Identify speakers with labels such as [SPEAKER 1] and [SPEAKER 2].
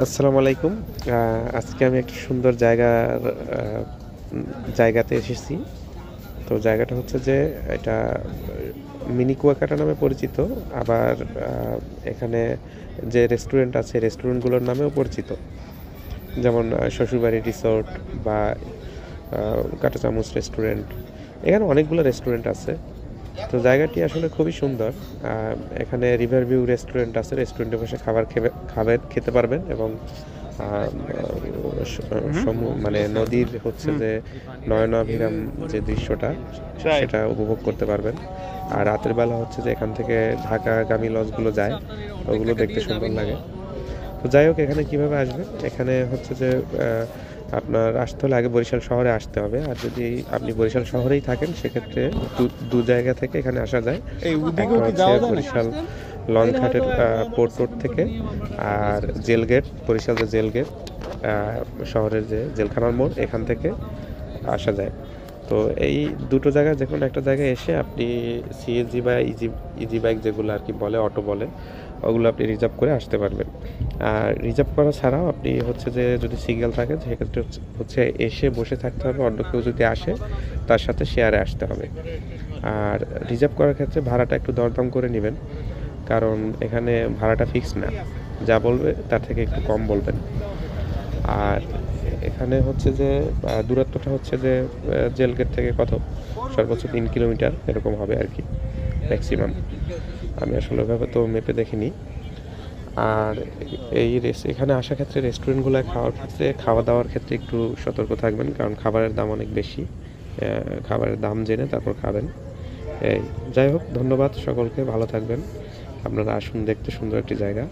[SPEAKER 1] আসসালামু আলাইকুম। আজকে আমি একটা সুন্দর জায়গাতে এসেছি। তো জায়গাটা হচ্ছে যে এটা মিনি কুয়াকাটা নামে পরিচিত। আবার এখানে যে রেস্টুরেন্ট আছে রেস্টুরেন্টগুলোর নামেও পরিচিত। যেমন শ্বশুরবাড়ি রিসোর্ট বা কাঁটা চামচ রেস্টুরেন্ট। এখানে অনেকগুলো রেস্টুরেন্ট আছে। তো জায়গাটি আসলে খুবই সুন্দর। এখানে রিভার ভিউ রেস্টুরেন্ট আছে। রেস্টুরেন্টে বসে খেতে পারবেন এবং আহ, মানে নদীর হচ্ছে যে নয়নাভিরাম যে দৃশ্যটা সেটা উপভোগ করতে পারবেন। আর রাতের বেলা হচ্ছে যে এখান থেকে ঢাকাগামী লঞ্চগুলো যায়, ওগুলো দেখতে সুন্দর লাগে। তো যাই হোক, এখানে কিভাবে আসবেন? এখানে হচ্ছে যে আপনার আসতে হলে আগে বরিশাল শহরে আসতে হবে। আর যদি আপনি বরিশাল শহরেই থাকেন সেক্ষেত্রে দু জায়গা থেকে এখানে আসা যায়। একটা হচ্ছে বরিশাল লঞ্চঘাটের পোর্ট রোড থেকে, আর জেল গেট, বরিশাল যে জেল গেট, শহরের যে জেলখানার মোড়, এখান থেকে আসা যায়। তো এই দুটো জায়গায় যে কোনো একটা জায়গায় এসে আপনি সিএনজি বা ইজি ইজি বাইক যেগুলো আর কি বলে, অটো বলে, ওগুলো আপনি রিজার্ভ করে আসতে পারবেন। আর রিজার্ভ করা ছাড়াও আপনি হচ্ছে যে যদি সিঙ্গেল থাকেন সেক্ষেত্রে হচ্ছে এসে বসে থাকতে হবে। অন্য কেউ যদি আসে তার সাথে শেয়ারে আসতে হবে। আর রিজার্ভ করার ক্ষেত্রে ভাড়াটা একটু দরদাম করে নেবেন, কারণ এখানে ভাড়াটা ফিক্স না। যা বলবে তার থেকে একটু কম বলবেন। আর এখানে হচ্ছে যে দূরত্বটা হচ্ছে যে জেল গেট থেকে সর্বোচ্চ 3 কিলোমিটার এরকম হবে আর কি, ম্যাক্সিমাম। আমি আসলে ওইভাবে তো মেপে দেখিনি। আর এখানে আসার ক্ষেত্রে রেস্টুরেন্টগুলো খাওয়া দাওয়ার ক্ষেত্রে একটু সতর্ক থাকবেন, কারণ খাবারের দাম অনেক বেশি। খাবারের দাম জেনে তারপর খাবেন। এই যাই হোক, ধন্যবাদ সকলকে, ভালো থাকবেন। আপনারা আসুন, দেখতে সুন্দর একটি জায়গা।